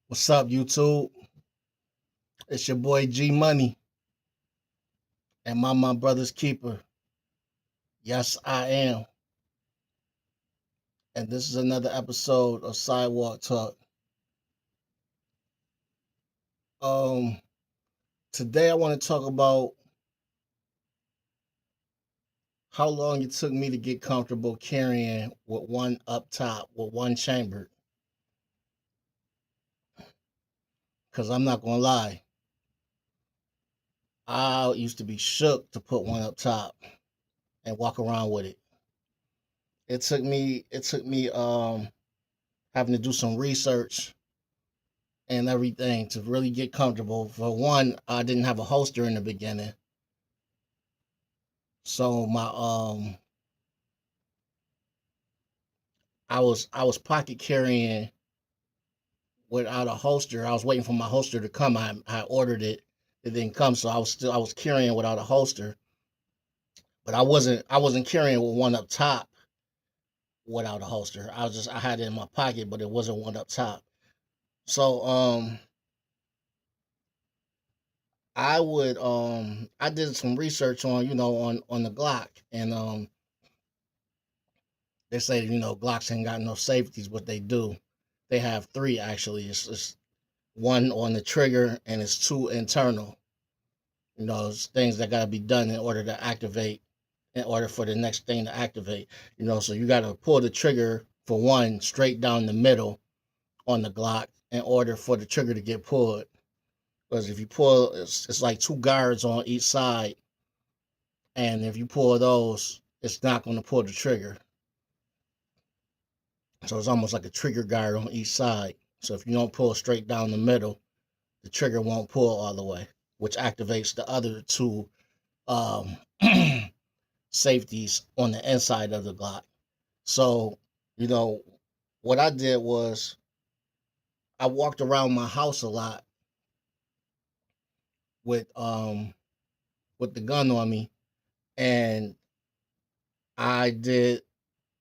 What's up, YouTube? It's your boy G Money and my brother's keeper. Yes, I am. And this is another episode of Sidewalk Talk. Um, Today I want to talk about how long it took me to get comfortable carrying with one up top, with one chamber. Cause I'm not gonna lie, I used to be shook to put one up top and walk around with it. It took me having to do some research and everything to really get comfortable. For one, I didn't have a holster in the beginning. So I was pocket carrying without a holster. I was waiting for my holster to come. I ordered it. It didn't come, so I was carrying without a holster. But I wasn't carrying with one up top without a holster. I had it in my pocket, but it wasn't one up top. So I did some research on the Glock, and they say Glocks ain't got no safeties, but they do. They have three actually. It's one on the trigger and it's two internal. It's things that got to be done in order to activate, in order for the next thing to activate. So you got to pull the trigger for one straight down the middle on the Glock in order for the trigger to get pulled. Because if you pull, it's like two guards on each side, and if you pull those, it's not going to pull the trigger. So it's almost like a trigger guard on each side. So if you don't pull straight down the middle, the trigger won't pull all the way, which activates the other two um, safeties on the inside of the Glock. So, you know, what I did was I walked around my house a lot with um with the gun on me, and I did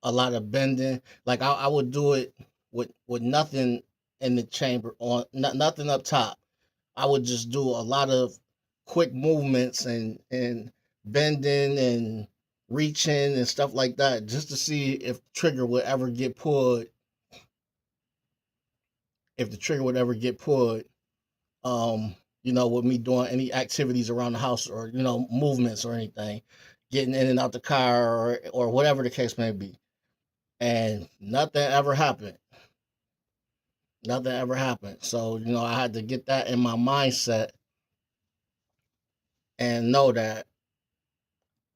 a lot of bending. Like I would do it with nothing in the chamber on, nothing up top. I would just do a lot of quick movements and bending and reaching and stuff like that, just to see if the trigger would ever get pulled. If the trigger would ever get pulled, with me doing any activities around the house, or movements or anything, getting in and out the car, or whatever the case may be. And nothing ever happened. Nothing ever happened. So I had to get that in my mindset and know that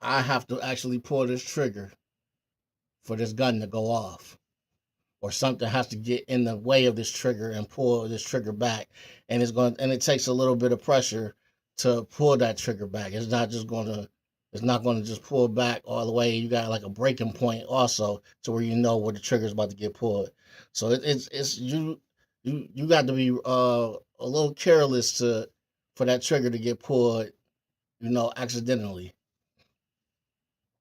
I have to actually pull this trigger for this gun to go off, or something has to get in the way of this trigger and pull this trigger back. And it takes a little bit of pressure to pull that trigger back. It's not going to just pull back all the way. You got like a breaking point also, to where where the trigger is about to get pulled. So it's you got to be a little careless to for that trigger to get pulled, accidentally.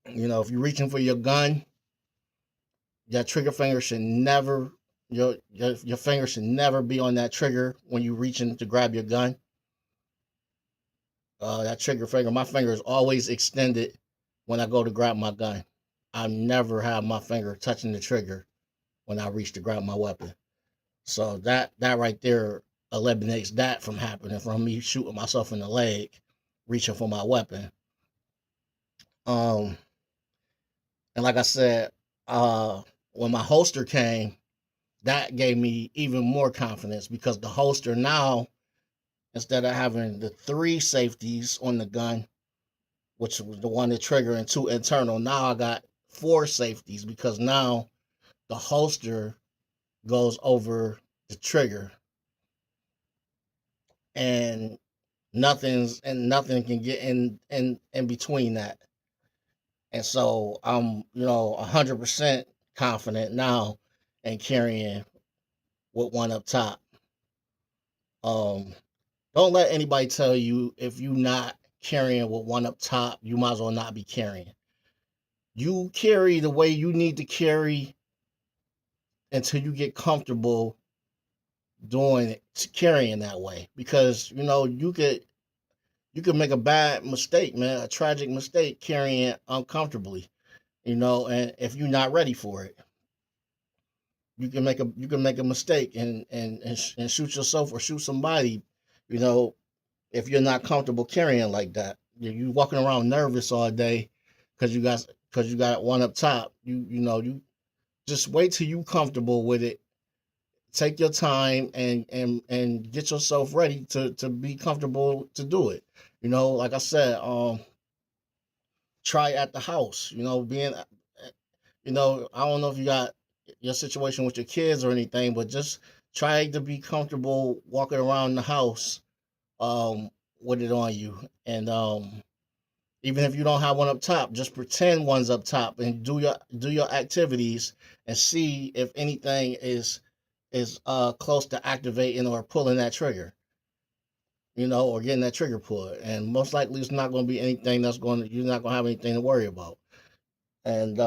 If you're reaching for your gun, your trigger finger should never your finger should never be on that trigger when you're reaching to grab your gun. That trigger finger, my finger is always extended when I go to grab my gun. I never have my finger touching the trigger when I reach to grab my weapon. So that right there eliminates that from happening, from me shooting myself in the leg, reaching for my weapon. Um, and like I said, when my holster came, that gave me even more confidence, because the holster now, instead of having the three safeties on the gun, which was the one, the trigger and two internal, now I got four safeties, because now the holster goes over the trigger, and nothing can get in between that. And so I'm 100% confident now in carrying with one up top. Um, don't let anybody tell you, if you not carrying with one up top, you might as well not be carrying. You carry the way you need to carry until you get comfortable doing it, carrying that way, because you could make a bad mistake, man, a tragic mistake carrying it uncomfortably, and if you're not ready for it, you can make a mistake and shoot yourself or shoot somebody, you know, if you're not comfortable carrying like that. You walking around nervous all day because you got one up top. You just wait till you comfortable with it. Take your time and get yourself ready to be comfortable to do it. Like I said, try at the house. I don't know if you got your situation with your kids or anything, but just try to be comfortable walking around the house with it on you. And even if you don't have one up top, just pretend one's up top and do your activities and see if anything is close to activating or pulling that trigger, or getting that trigger pulled. And most likely it's not going to be anything you're not going to have anything to worry about. And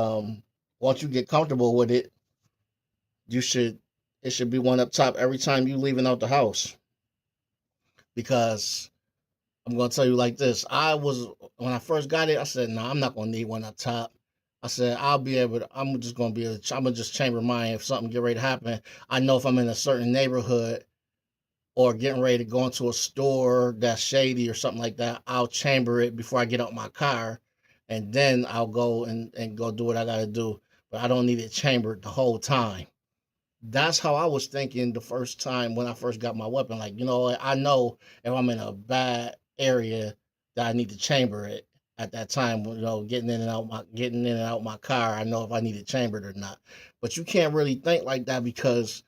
once you get comfortable with it, you should it should be one up top every time you leaving out the house. Because I'm gonna tell you like this. When I first got it, I said, no, I'm not gonna need one up top. I said I'm just gonna be I'm gonna just chamber mine if something get ready to happen. I know if I'm in a certain neighborhood or getting ready to go into a store that's shady or something like that, I'll chamber it before I get out my car, and then I'll go and go do what I gotta do. But I don't need it chambered the whole time. That's how I was thinking the first time when I first got my weapon. Like, I know if I'm in a bad area that I need to chamber it at that time. Getting in and out my car. I know if I need it chambered or not. But you can't really think like that because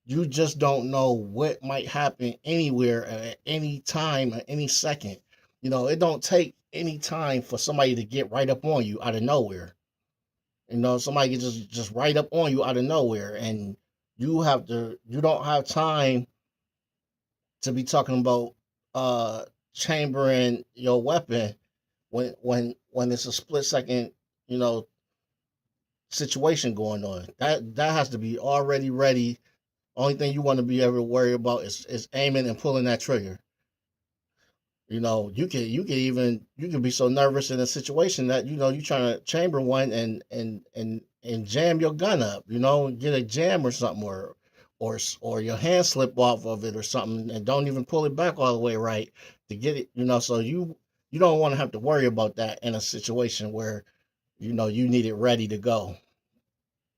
you just don't know what might happen anywhere at any time at any second. It don't take any time for somebody to get right up on you out of nowhere. Somebody can just right up on you out of nowhere, and you don't have time to be talking about uh chambering your weapon when it's a split second, you know, situation going on. That has to be already ready. Only thing you want to be able to worry about is aiming and pulling that trigger. You can be so nervous in a situation that you're trying to chamber one and jam your gun up, get a jam or something, or your hand slip off of it or something, and don't even pull it back all the way right to get it, so you don't want to have to worry about that in a situation where you need it ready to go.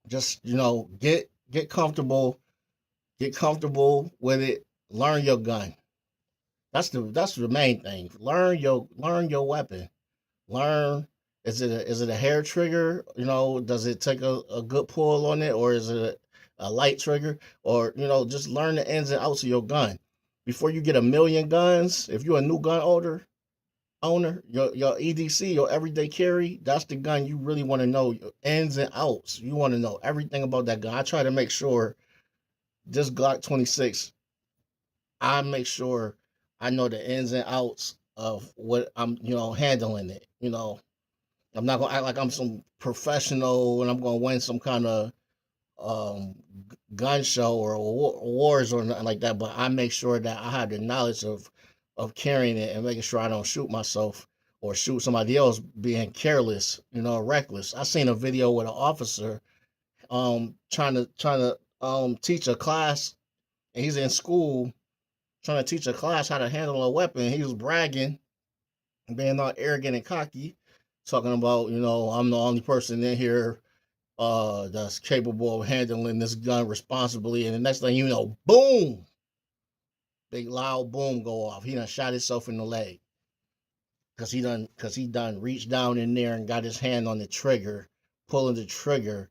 Just get comfortable, with it. Learn your gun. That's the main thing. Learn your weapon. Learn, is it a hair trigger? Does it take a good pull on it, or is it a light trigger? Or just learn the ins and outs of your gun before you get a million guns. If you're a new gun owner, your EDC, your everyday carry, that's the gun you really want to know your ins and outs. You want to know everything about that gun. I try to make sure this Glock 26, I make sure I know the ins and outs of what I'm, handling it. I'm not gonna act like I'm some professional and I'm gonna win some kind of um, gun show or wars or nothing like that. But I make sure that I have the knowledge of carrying it and making sure I don't shoot myself or shoot somebody else being careless, reckless. I seen a video with an officer trying to teach a class, and he's in school trying to teach a class how to handle a weapon. He was bragging, being all arrogant and cocky, talking about, I'm the only person in here that's capable of handling this gun responsibly. And the next thing you know, boom, big loud boom go off. He done shot himself in the leg because he done reached down in there and got his hand on the trigger, pulling the trigger,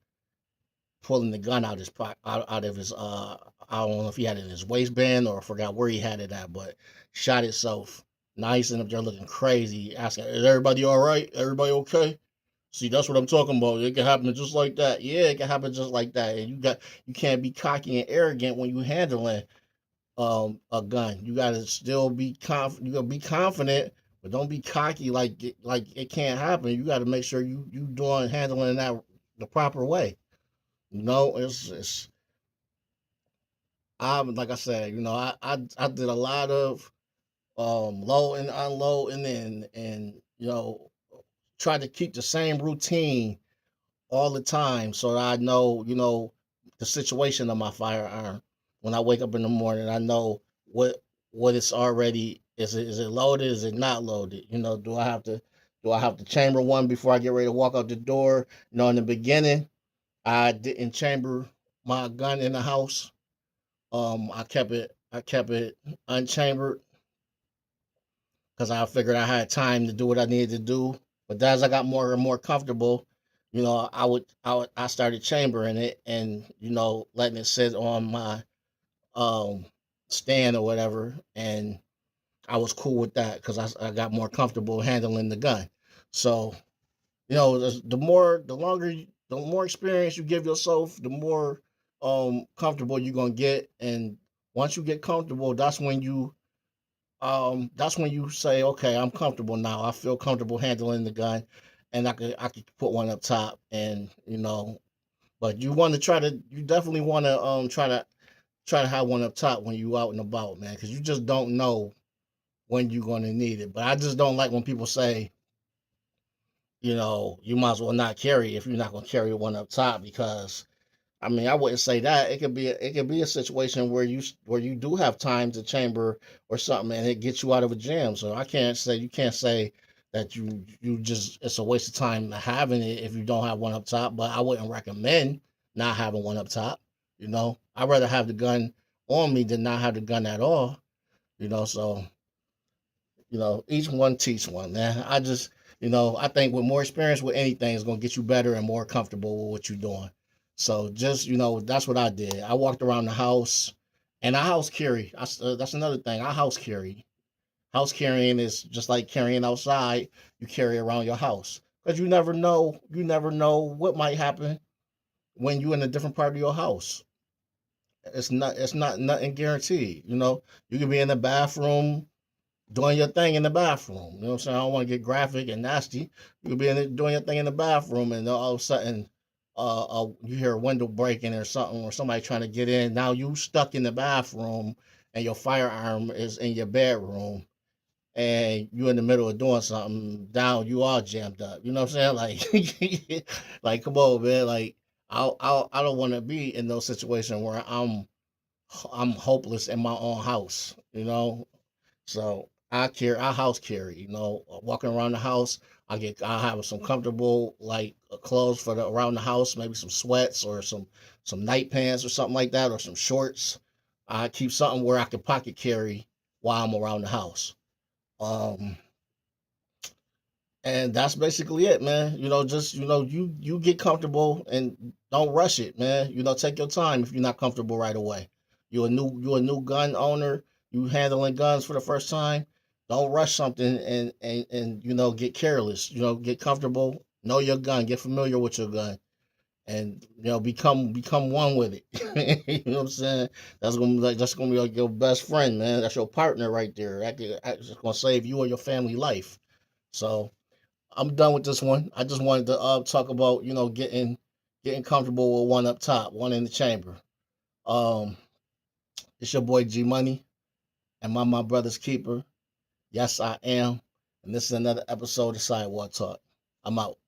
pulling the gun out of his I don't know if he had it in his waistband or I forgot where he had it at, but shot himself. Now he's sitting up there looking crazy, asking, "Is everybody all right? Everybody okay?" See, that's what I'm talking about. It can happen just like that. Yeah, it can happen just like that. And you can't be cocky and arrogant when you handling a gun. You gotta still be confident. You gotta be confident, but don't be cocky like it can't happen. You gotta make sure you doing handling that the proper way. It's like I said, I did a lot of load and unloading and try to keep the same routine all the time so that I know, the situation of my firearm. When I wake up in the morning, I know what it's already is it loaded, is it not loaded? Do I have to chamber one before I get ready to walk out the door? In the beginning, I didn't chamber my gun in the house. I kept it unchambered because I figured I had time to do what I needed to do. But as I got more and more comfortable, I started chambering it and letting it sit on my um stand or whatever, and I was cool with that because I got more comfortable handling the gun. So the more experience you give yourself, the more comfortable you're gonna get, and once you get comfortable, that's when you say, okay, I'm comfortable now. I feel comfortable handling the gun, and I could put one up top, and but you definitely want to try to have one up top when you out and about, man, because you just don't know when you're going to need it. But I just don't like when people say, you might as well not carry if you're not going to carry one up top because I mean, I wouldn't say that. It could be a situation where you do have time to chamber or something, and it gets you out of a jam. So you can't say that you just it's a waste of time having it if you don't have one up top. But I wouldn't recommend not having one up top. I'd rather have the gun on me than not have the gun at all. So each one teach one, man. I think with more experience with anything, it's gonna get you better and more comfortable with what you're doing. So just that's what I did. I walked around the house, and I house carry. That's another thing. I house carry. House carrying is just like carrying outside. You carry around your house because you never know. You never know what might happen when you're in a different part of your house. It's not nothing guaranteed. You can be in the bathroom doing your thing in the bathroom. You know what I'm saying? I don't want to get graphic and nasty. You could be doing your thing in the bathroom, and all of a sudden, you hear a window breaking or something, or somebody trying to get in. Now you stuck in the bathroom, and your firearm is in your bedroom, and you in the middle of doing something. Down, you all jammed up. You know what I'm saying? Like come on, man. Like I don't want to be in those situations where I'm hopeless in my own house. So I house carry, walking around the house. I have some comfortable like clothes for the around the house, maybe some sweats or some night pants or something like that, or some shorts. I keep something where I can pocket carry while I'm around the house. Um, and that's basically it, man. Just you get comfortable and don't rush it, man. Take your time if you're not comfortable right away. You're a new gun owner. You handling guns for the first time. Don't rush something and get careless. Get comfortable. Know your gun. Get familiar with your gun, and become one with it. You know what I'm saying? That's gonna be like your best friend, man. That's your partner right there. That's gonna save you or your family life. So I'm done with this one. I just wanted to talk about getting comfortable with one up top, one in the chamber. Um, it's your boy G Money, and my brother's keeper. Yes, I am. And this is another episode of Sidewalk Talk. I'm out.